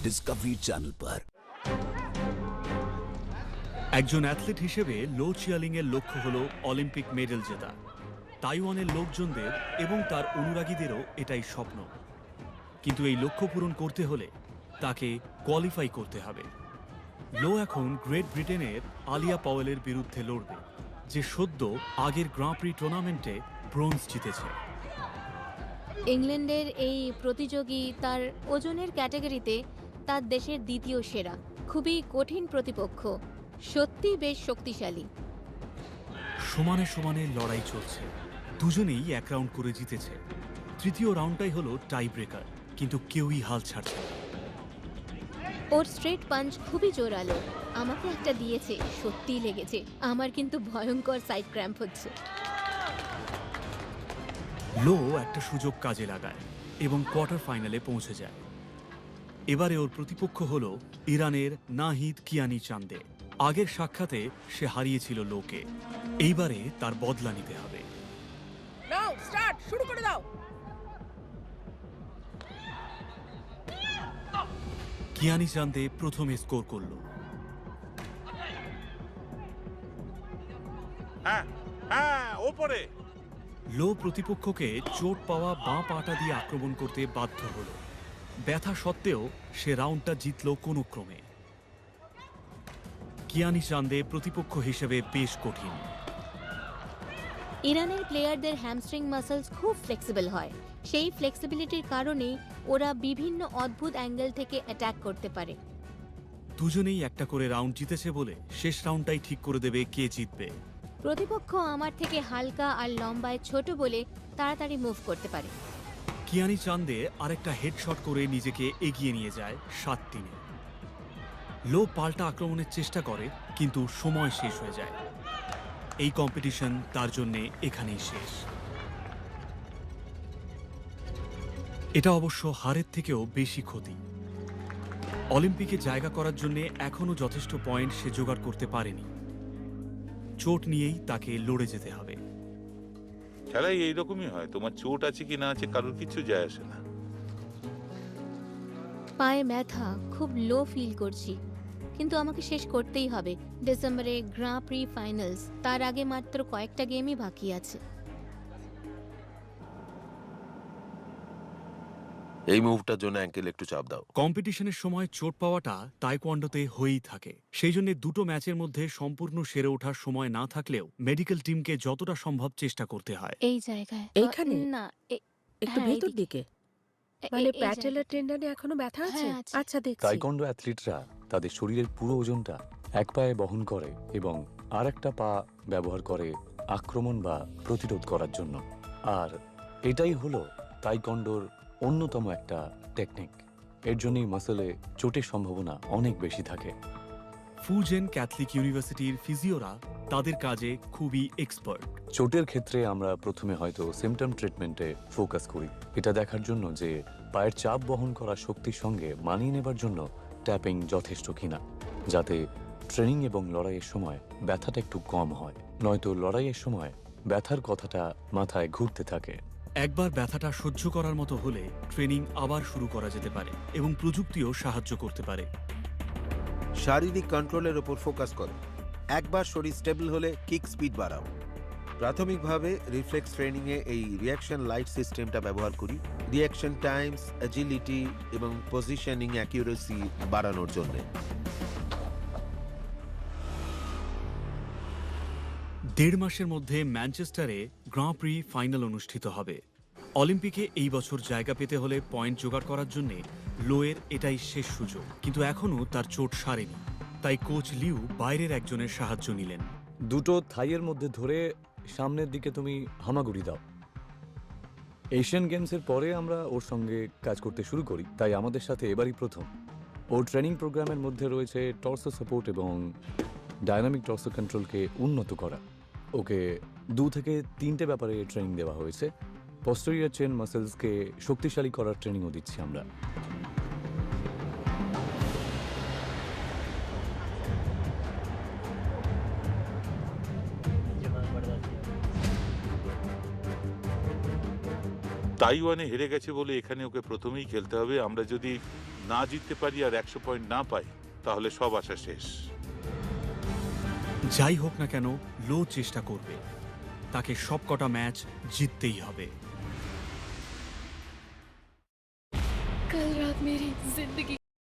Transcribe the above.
Discovery channel पर। একজন athlete হিসেবে লো চিয়ালিং এর লক্ষ্য হলো অলিম্পিক মেডেল জেতা। তাইওয়ানের লোকজনদের এবং তার অনুরাগীদেরও এটাই স্বপ্ন। কিন্তু এই লক্ষ্য পূরণ করতে হলে তাকে কোয়ালিফাই করতে হবে। লো এখন গ্রেট ব্রিটেনের আলিয়া পাওয়েলের বিরুদ্ধে লড়বে, যে সদ্য আগের গ্রাঁ প্রি টুর্নামেন্টে ব্রোঞ্জ জিতেছে। ইংল্যান্ডের এই প্রতিযোগী তার ওজনের ক্যাটাগরিতে তার দেশের দ্বিতীয় সেরা। খুবই কঠিন প্রতিপক্ষ, সত্যি বেশ শক্তিশালী। সমানে সমানে লড়াই চলছে, দুজনেই এক রাউন্ড করে জিতেছে। তৃতীয় রাউন্ডটাই হলো টাই ব্রেকার, কিন্তু কেউই হাল ছাড়ছে না। ওর স্ট্রেট পাঞ্চ খুবই জোরালো। আমাকে একটা দিয়েছে, সত্যিই লেগেছে। আমার কিন্তু ভয়ঙ্কর সাইড ক্র্যাম্প হচ্ছে। লো একটা সুযোগ কাজে লাগায় এবং কোয়ার্টার ফাইনালে পৌঁছে যায়। এবারে ওর প্রতিপক্ষ হল ইরানের নাহিদ কিয়ানি চান্দে। আগের সাক্ষাতে সে হারিয়েছিল লোকে, এইবারে তার বদলা নিতে হবে। নাও স্টার্ট, শুরু করে দাও। কিয়ানি চান্দে প্রথমে স্কোর করল। ওপরে লো প্রতিপক্ষকে চোট পাওয়া বাঁ পাটা দিয়ে আক্রমণ করতে বাধ্য হল। ব্যথা সত্ত্বেও সে রাউন্ডটা জিতল কোনো ক্রমে। কিয়ানি চান্দে প্রতিপক্ষ হিসেবে বেশ কঠিন। ইরানের প্লেয়ারদের হ্যামস্ট্রিং মাসলস খুব ফ্লেক্সিবল হয়। সেই ফ্লেক্সিবিলিটির কারণেই ওরা বিভিন্ন অদ্ভুত অ্যাঙ্গেল থেকে অ্যাটাক করতে পারে। দুজনেই একটা করে রাউন্ড জিতেছে বলে শেষ রাউন্ডটাই ঠিক করে দেবে কে জিতবে। প্রতিপক্ষ আমার থেকে হালকা আর লম্বায় ছোট বলে তাড়াতাড়ি মুভ করতে পারে। কিয়ানি চান্দে আরেকটা হেডশট করে নিজেকে এগিয়ে নিয়ে যায় 7-3। লো পাল্টা আক্রমণের চেষ্টা করে, কিন্তু সময় শেষ হয়ে যায়। এই কম্পিটিশন তার জন্য এখানেই শেষ। এটা অবশ্য হারের থেকেও বেশি ক্ষতি। অলিম্পিকে জায়গা করার জন্য এখনও যথেষ্ট পয়েন্ট সে জোগাড় করতে পারেনি। চোট নিয়েই তাকে লড়ে যেতে হবে। খেলায় এইরকমই হয়, তোমার চোট আছে কি না আছে কারোর কিছু যায় আসে না। পায়ে ব্যথা, খুব লো ফিল করছি, কিন্তু আমাকে শেষ করতেই হবে। ডিসেম্বরে গ্রাঁ প্রি ফাইনালস, তার আগে মাত্র কয়েকটা গেমই বাকি আছে। এই মুভটার জন্য অ্যাঙ্কেল একটু চাপ দাও। কম্পিটিশনের সময় চোট পাওয়াটা তাইকোয়ান্ডোতে হয়েই থাকে। সেই জন্য দুটো ম্যাচের মধ্যে সম্পূর্ণ সেরে ওঠার সময় না থাকলেও মেডিকেল টিমকে যতটা সম্ভব চেষ্টা করতে হয়। এই জায়গায় এইখানে? না, একটু হ্যাঁ, ভেতর এইদিকে। দিকে, এই মানে জায়গায়। প্যাটেলার টেন্ডনে এখনো ব্যথা আছে? হ্যাঁ, আছে। আচ্ছা, দেখছি। তাইকন্ডো অ্যাথলিটরা তাদের শরীরের পুরো ওজনটা এক পায়ে বহন করে এবং আর একটা পা ব্যবহার করে আক্রমণ বা প্রতিরোধ করার জন্য। আর এটাই হলো তাইকন্ডোর অন্যতম একটা টেকনিক। এর জন্যই মাসলে চোটের সম্ভাবনা অনেক বেশি থাকে। ফুজেন ক্যাথলিক ইউনিভার্সিটির ফিজিওরা তাদের কাজে খুবই এক্সপার্ট। চোটের ক্ষেত্রে আমরা প্রথমে হয়তো সিমটম ট্রিটমেন্টে ফোকাস করি, এটা দেখার জন্য যে পায়ের চাপ বহন করা শক্তির সঙ্গে মানিয়ে নেবার জন্য ট্যাপিং যথেষ্ট কিনা, যাতে ট্রেনিং এবং লড়াইয়ের সময় ব্যথাটা একটু কম হয়। নয়তো লড়াইয়ের সময় ব্যথার কথাটা মাথায় ঘুরতে থাকে। একবার ব্যথাটা সহ্য করার মতো হলে ট্রেনিং আবার শুরু করা যেতে পারে এবং প্রযুক্তিও সাহায্য করতে পারে। শারীরিক কন্ট্রোলের উপর ফোকাস করো। একবার শরীর স্টেবল হলে কিক স্পিড বাড়াও। প্রাথমিকভাবে রিফ্লেক্স ট্রেনিংয়ে এই রিঅ্যাকশন লাইট সিস্টেমটা ব্যবহার করি, রিঅ্যাকশন টাইমস, অ্যাজিলিটি এবং পজিশনিং অ্যাকিউরেসি বাড়ানোর জন্য। 1.5 মাসের মধ্যে ম্যানচেস্টারে গ্রাঁ প্রি ফাইনাল অনুষ্ঠিত হবে। অলিম্পিকে এই বছর জায়গা পেতে হলে পয়েন্ট জোগাড় করার জন্য লোয়ের এটাই শেষ সুযোগ। কিন্তু এখনও তার চোট সারেনি, তাই কোচ লিউ বাইরের একজনের সাহায্য নিলেন। দুটো থাইয়ের মধ্যে ধরে সামনের দিকে তুমি হামাগুড়ি দাও। এশিয়ান গেমসের পরে আমরা ওর সঙ্গে কাজ করতে শুরু করি, তাই আমাদের সাথে এবারই প্রথম। ওর ট্রেনিং প্রোগ্রামের মধ্যে রয়েছে টর্সো সাপোর্ট এবং ডায়নামিক টর্সো কন্ট্রোলকে উন্নত করা। ওকে 2 থেকে 3টে ব্যাপারে ট্রেনিং দেওয়া হয়েছে। পস্টেরিয়র চেন মাসেলসকে শক্তিশালী করার ট্রেনিংও দিচ্ছি আমরা। তাইওয়ানে হেরে গেছে বলে এখানে ওকে প্রথমেই খেলতে হবে। আমরা যদি না জিততে পারি আর 100 পয়েন্ট না পাই, তাহলে সব আশা শেষ। যাই হোক না কেন লো চেষ্টা করবে, তাকে সবকটা ম্যাচ জিততেই হবে। कल रात मेरी जिंदगी